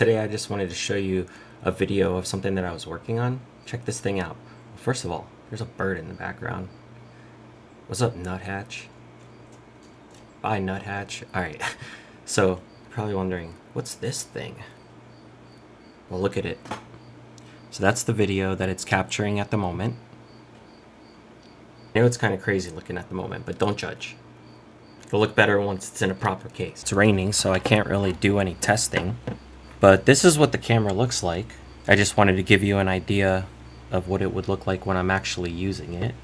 Today I just wanted to show you a video of something that I was working on. Check this thing out. First of all, there's a bird in the background. What's up, Nuthatch? Bye, Nuthatch. Alright, so you're probably wondering, what's this thing? Well, look at it. So that's the video that it's capturing at the moment. I know it's kind of crazy looking at the moment, but don't judge. It'll look better once it's in a proper case. It's raining, so I can't really do any testing. But this is what the camera looks like. I just wanted to give you an idea of what it would look like when I'm actually using it.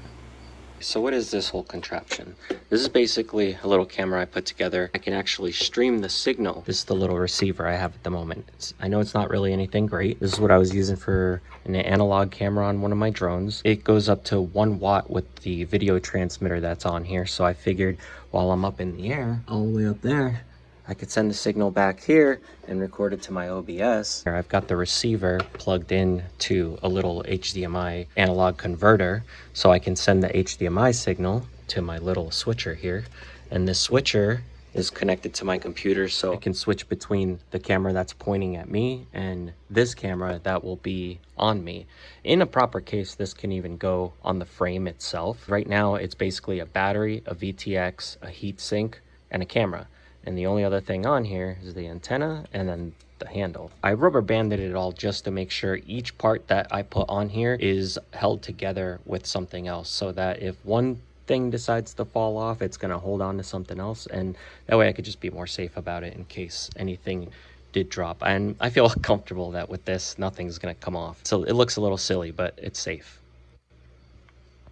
So what is this whole contraption? This is basically a little camera I put together. I can actually stream the signal. This is the little receiver I have at the moment. I know it's not really anything great. This is what I was using for an analog camera on one of my drones. It goes up to 1 watt with the video transmitter that's on here. So I figured while I'm up in the air, all the way up there, I could send the signal back here and record it to my OBS. I've got the receiver plugged in to a little HDMI analog converter, so I can send the HDMI signal to my little switcher here. And this switcher is connected to my computer, so I can switch between the camera that's pointing at me and this camera that will be on me. In a proper case, this can even go on the frame itself. Right now, it's basically a battery, a VTX, a heat sink, and a camera. And the only other thing on here is the antenna and then the handle. I rubber banded it all just to make sure each part that I put on here is held together with something else, so that if one thing decides to fall off, it's gonna hold on to something else, and that way I could just be more safe about it in case anything did drop. And I feel comfortable that with this, nothing's gonna come off. So it looks a little silly, but it's safe.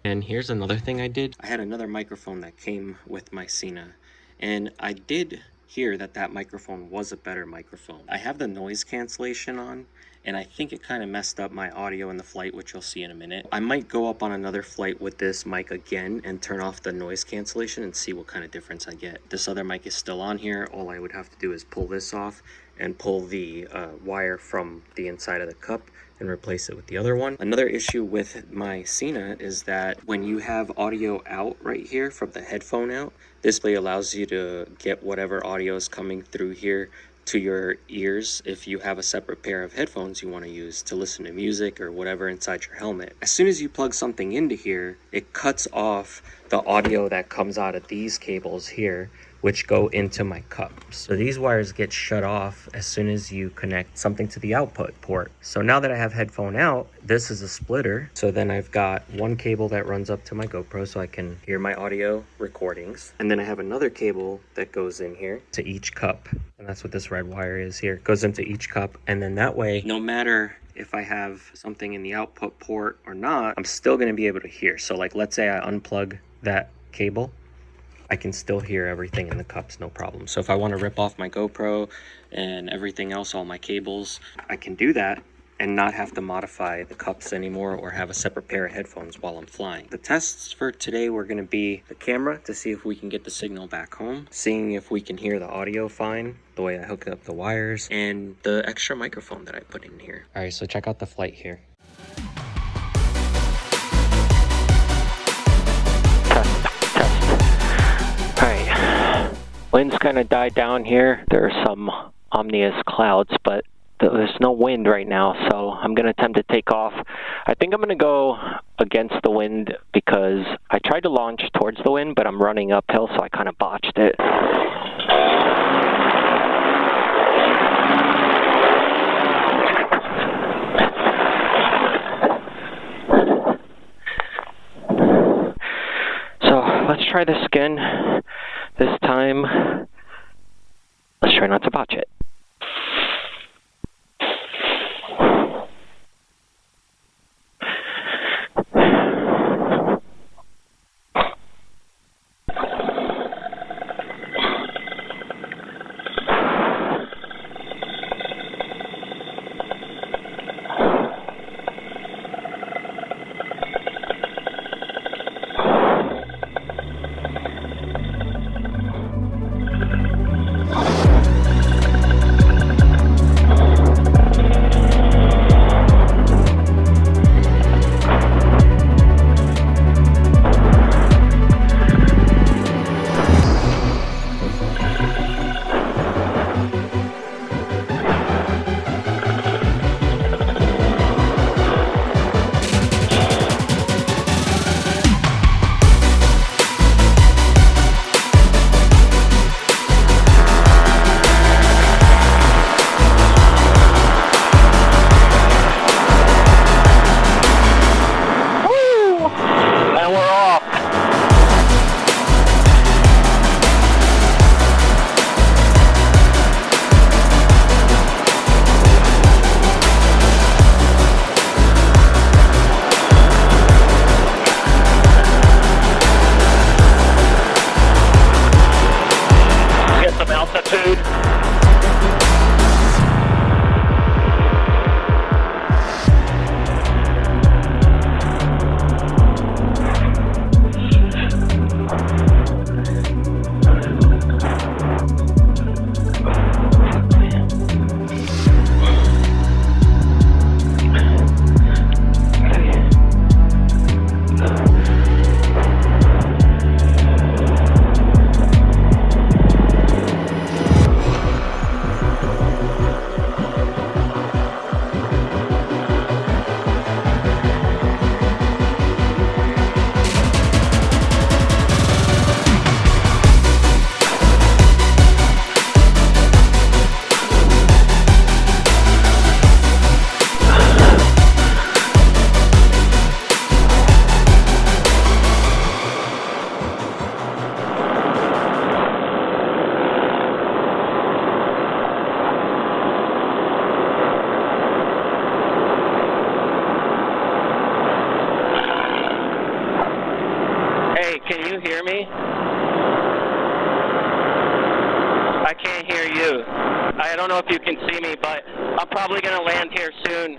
And here's another thing I did. I had another microphone that came with my Cena. And I did hear that that microphone was a better microphone. I have the noise cancellation on, and I think it kind of messed up my audio in the flight, which you'll see in a minute. I might go up on another flight with this mic again and turn off the noise cancellation and see what kind of difference I get. This other mic is still on here. All I would have to do is pull this off and pull the wire from the inside of the cup and replace it with the other one. Another issue with my Cena is that when you have audio out right here from the headphone out, this basically allows you to get whatever audio is coming through here to your ears if you have a separate pair of headphones you want to use to listen to music or whatever inside your helmet. As soon as you plug something into here, it cuts off the audio that comes out of these cables here, which go into my cups. So these wires get shut off as soon as you connect something to the output port. So now that I have headphone out, this is a splitter. So then I've got one cable that runs up to my GoPro so I can hear my audio recordings. And then I have another cable that goes in here to each cup. And that's what this red wire is here. It goes into each cup. And then that way, no matter if I have something in the output port or not, I'm still gonna be able to hear. So like, let's say I unplug that cable, I can still hear everything in the cups, no problem. So if I want to rip off my GoPro and everything else, all my cables, I can do that and not have to modify the cups anymore or have a separate pair of headphones while I'm flying. The tests for today were going to be the camera to see if we can get the signal back home, seeing if we can hear the audio fine, the way I hook up the wires, and the extra microphone that I put in here. All right, so check out the flight here. Wind's kind of died down here. There are some ominous clouds, but there's no wind right now, so I'm going to attempt to take off. I think I'm going to go against the wind because I tried to launch towards the wind, but I'm running uphill, so I kind of botched it. So let's try this again. This time, let's try not to botch it. don't know if you can see me, but I'm probably going to land here soon.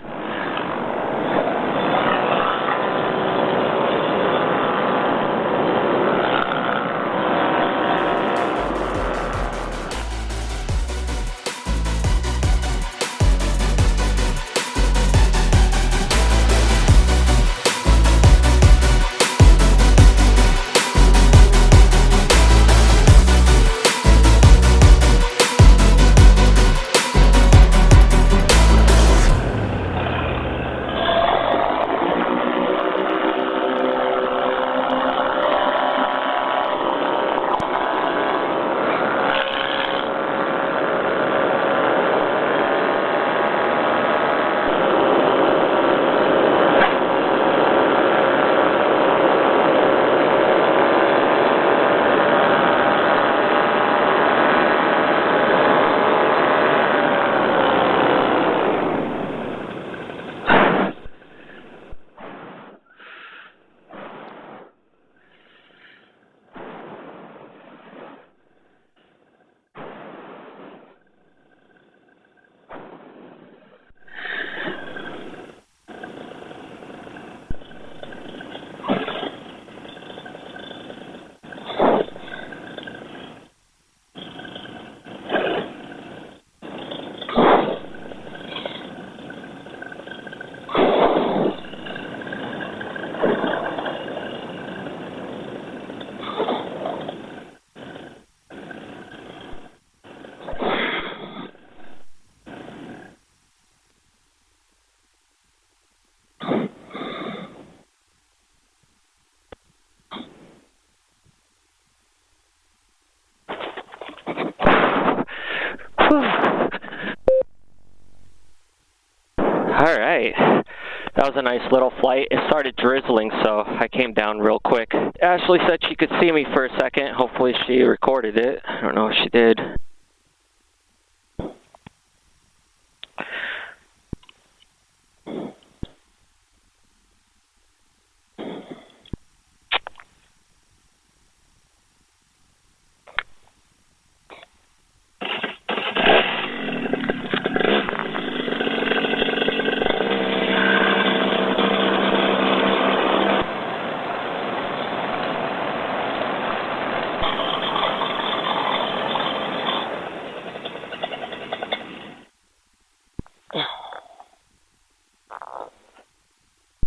All right. That was a nice little flight. It started drizzling, so I came down real quick. Ashley said she could see me for a second. Hopefully she recorded it. I don't know if she did.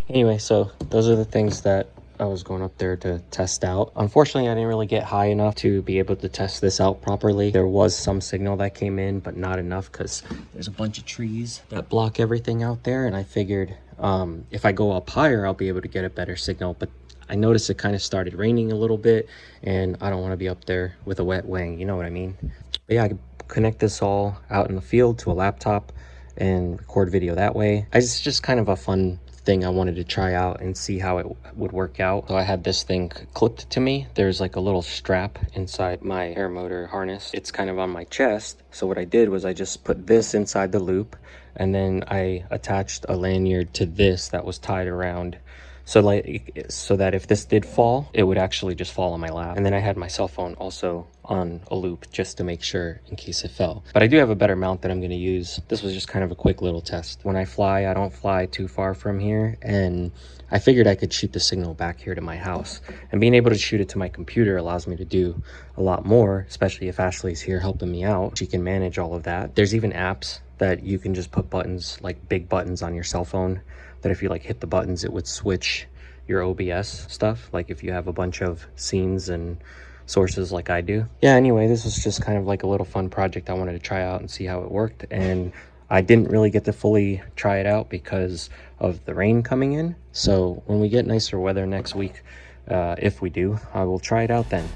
Anyway, so those are the things that I was going up there to test out. Unfortunately, I didn't really get high enough to be able to test this out properly. There was some signal that came in, but not enough because there's a bunch of trees that block everything out there. And I figured if I go up higher, I'll be able to get a better signal. But I noticed it kind of started raining a little bit, and I don't want to be up there with a wet wing. You know what I mean? But yeah, I could connect this all out in the field to a laptop and record video that way. It's just kind of a fun thing I wanted to try out and see how it would work out. So I had this thing clipped to me. There's like a little strap inside my paramotor harness. It's kind of on my chest. So what I did was I just put this inside the loop, and then I attached a lanyard to this that was tied around so that if this did fall, it would actually just fall on my lap. And then I had my cell phone also on a loop just to make sure in case it fell. But I do have a better mount that I'm going to use. This was just kind of a quick little test. When I fly, I don't fly too far from here, and I figured I could shoot the signal back here to my house. And being able to shoot it to my computer allows me to do a lot more, especially if Ashley's here helping me out. She can manage all of that. There's even apps that you can just put buttons, like big buttons on your cell phone, that if you like hit the buttons, it would switch your OBS stuff, like if you have a bunch of scenes and sources like I do. Yeah, anyway, this was just kind of like a little fun project I wanted to try out and see how it worked. And I didn't really get to fully try it out because of the rain coming in. So when we get nicer weather next week, if we do, I will try it out then.